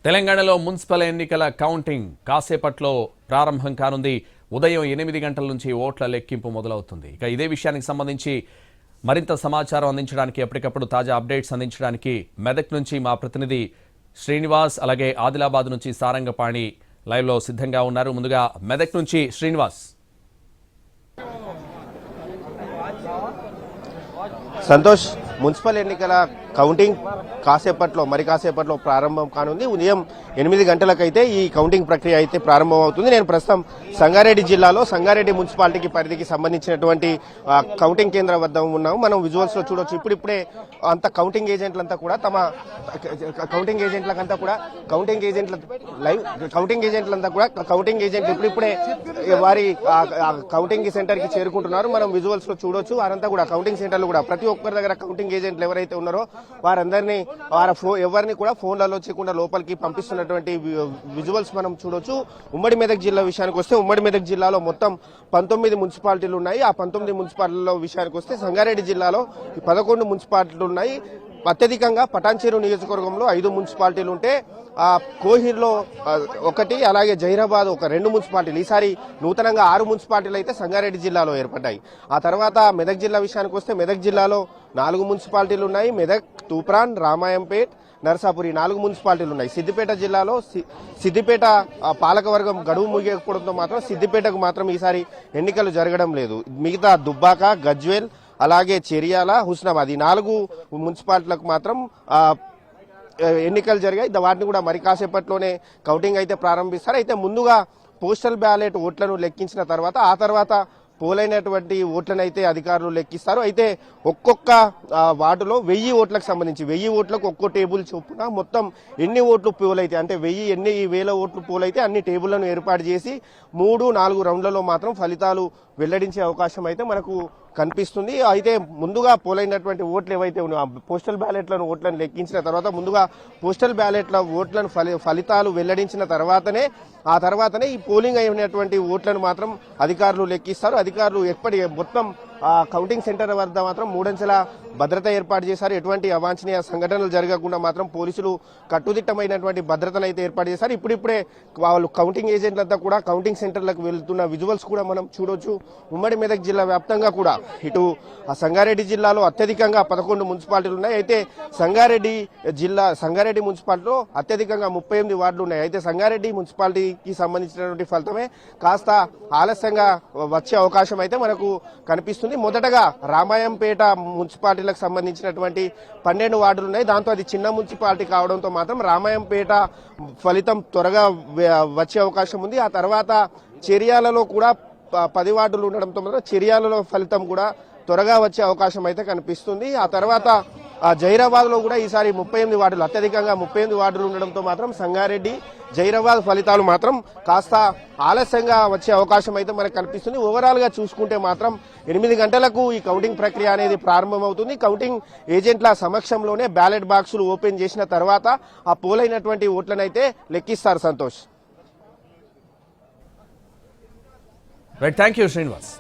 తెలంగాణలో మున్సిపల్ ఎన్నికల కౌంటింగ్ కాసేపట్లో ప్రారంభం కానుంది. ఉదయం 8 గంటల నుంచి ఓట్ల లెక్కింపు మొదలవుతుంది. ఇక ఇదే విషయానికి సంబంధించి మరింత సమాచారం అందించడానికి ఎప్పటికప్పుడు తాజా అప్డేట్స్ అందించడానికి మెదక్ నుంచి మా ప్రతినిధి శ్రీనివాస్, అలాగే ఆదిలాబాద్ నుంచి సారంగపాణి లైవ్లో సిద్ధంగా ఉన్నారు. ముందుగా మెదక్ నుంచి శ్రీనివాస్. సంతోష్, మున్సిపల్ ఎన్నికల కౌంటింగ్ కాసేపట్లో ప్రారంభం కానుంది. ఉదయం 8 గంటలకైతే ఈ కౌంటింగ్ ప్రక్రియ అయితే ప్రారంభం అవుతుంది. నేను ప్రస్తుతం సంగారెడ్డి జిల్లాలో సంగారెడ్డి మున్సిపాలిటీకి పరిధికి సంబంధించినటువంటి కౌంటింగ్ కేంద్రం వద్ద ఉన్నాము. మనం విజువల్స్ లో చూడొచ్చు. ఇప్పుడిప్పుడే అంత కౌంటింగ్ ఏజెంట్లంతా కూడా కౌంటింగ్ ఏజెంట్లు ఇప్పుడిప్పుడే వారి కౌంటింగ్ సెంటర్ కి చేరుకుంటున్నారు. మనం విజువల్స్ లో చూడొచ్చు. వారంతా కూడా కౌంటింగ్ సెంటర్లు కూడా ప్రతి ఒక్కరి దగ్గర కౌంటింగ్ ఏజెంట్లు ఎవరైతే ఉన్నారో వారందరినీ ఎవరిని కూడా ఫోన్లలో చేయకుండా లోపలికి పంపిస్తున్నటువంటి విజువల్స్ మనం చూడొచ్చు. ఉమ్మడి మెదక్ జిల్లా విషయానికి వస్తే ఉమ్మడి మెదక్ జిల్లాలో మొత్తం 19 మున్సిపాలిటీలు ఉన్నాయి. ఆ 19 మున్సిపాలిటీల విషయానికి వస్తే సంగారెడ్డి జిల్లాలో 11 మున్సిపాలిటీలు ఉన్నాయి. అత్యధికంగా పటాన్చెరు నియోజకవర్గంలో 5 మున్సిపాలిటీలు ఉంటే కోహిర్లో 1, అలాగే జహీరాబాద్ 2 మున్సిపాలిటీలు. ఈసారి నూతనంగా 6 మున్సిపాలిటీలు అయితే సంగారెడ్డి జిల్లాలో ఏర్పడ్డాయి. ఆ తర్వాత మెదక్ జిల్లా విషయానికి వస్తే మెదక్ జిల్లాలో 4 మున్సిపాలిటీలు ఉన్నాయి. మెదక్, తూప్రాన్, రామాయంపేట్, నర్సాపురి 4 మున్సిపాలిటీలు ఉన్నాయి. సిద్దిపేట జిల్లాలో సిద్దిపేట పాలకవర్గం గడువు ముగియకపోవడంతో మాత్రం సిద్దిపేటకు మాత్రం ఈసారి ఎన్నికలు జరగడం లేదు. మిగతా దుబ్బాక, గజ్వేల్, అలాగే చెరియాల, హుస్నాబాద్ ఈ 4 మున్సిపాలిటీలకు మాత్రం ఎన్నికలు జరిగాయి. వాటిని కూడా మరి కాసేపట్లోనే కౌంటింగ్ అయితే ప్రారంభిస్తారు. అయితే ముందుగా పోస్టల్ బ్యాలెట్ ఓట్లను లెక్కించిన తర్వాత ఆ తర్వాత పోలైనటువంటి ఓట్లను అయితే అధికారులు లెక్కిస్తారు. అయితే ఒక్కొక్క వార్డులో 1000 ఓట్లకు సంబంధించి 1000 ఓట్లకు ఒక్కో టేబుల్ చొప్పున మొత్తం ఎన్ని ఓట్లు పోలైతే అంటే 1000 ఓట్లు పోలైతే అన్ని టేబుళ్లను ఏర్పాటు చేసి 3-4 రౌండ్లలో మాత్రం ఫలితాలు వెల్లడించే అవకాశం అయితే మనకు కనిపిస్తుంది. అయితే ముందుగా పోలైనటువంటి ఓట్లు ఏవైతే ఉన్నాయో పోస్టల్ బ్యాలెట్లను ఓట్లను లెక్కించిన తర్వాత ముందుగా పోస్టల్ బ్యాలెట్ల ఓట్లను ఫలితాలు వెల్లడించిన తర్వాతనే ఈ పోలింగ్ అయినటువంటి ఓట్లను మాత్రం అధికారులు లెక్కిస్తారు. అధికారులు మొత్తం కౌంటింగ్ సెంటర్ వద్ద మాత్రం 3 అంచెల భద్రత ఏర్పాటు చేశారు. ఎటువంటి అవాంఛనీయ సంఘటనలు జరగకుండా మాత్రం పోలీసులు కట్టుదిట్టమైనటువంటి భద్రతను అయితే ఏర్పాటు చేశారు. ఇప్పుడిప్పుడే వాళ్ళు కౌంటింగ్ ఏజెంట్లంతా కూడా కౌంటింగ్ సెంటర్లకు వెళ్తున్న విజువల్స్ కూడా మనం చూడొచ్చు. ఉమ్మడి మెదక్ జిల్లా వ్యాప్తంగా కూడా ఇటు సంగారెడ్డి జిల్లాలో అత్యధికంగా 11 మున్సిపాలిటీలు ఉన్నాయి. అయితే సంగారెడ్డి మున్సిపాలిటీలో అత్యధికంగా 38 వార్డులు ఉన్నాయి. అయితే సంగారెడ్డి మున్సిపాలిటీకి సంబంధించినటువంటి ఫలితమే కాస్త ఆలస్యంగా వచ్చే అవకాశం అయితే మనకు కనిపిస్తుంది. మొదటగా రామాయంపేట మున్సిపాలిటీలకు సంబంధించినటువంటి 12 వార్డులు ఉన్నాయి. దాంతో అది చిన్న మున్సిపాలిటీ కావడంతో మాత్రం రామాయంపేట ఫలితం త్వరగా వచ్చే అవకాశం ఉంది. ఆ తర్వాత చెరియాలలో కూడా 10 వార్డులు ఉండడంతో మాత్రం చెరియాలలో ఫలితం కూడా త్వరగా వచ్చే అవకాశం అయితే కనిపిస్తుంది. ఆ తర్వాత జహీరాబాద్ లో కూడా ఈసారి 38 వార్డులు అత్యధికంగా 38 వార్డులు ఉండడంతో మాత్రం సంగారెడ్డి, జహీరాబాద్ ఫలితాలు మాత్రం కాస్త ఆలస్యంగా వచ్చే అవకాశం అయితే మనకు కనిపిస్తుంది. ఓవరాల్ గా చూసుకుంటే మాత్రం 8 గంటలకు ఈ కౌంటింగ్ ప్రక్రియ అనేది ప్రారంభమవుతుంది. కౌంటింగ్ ఏజెంట్ల సమక్షంలోనే బ్యాలెట్ బాక్సులు ఓపెన్ చేసిన తర్వాత ఆ పోలైనటువంటి ఓట్లనైతే లెక్కిస్తారు. Santosh. Right, thank you Srinivas.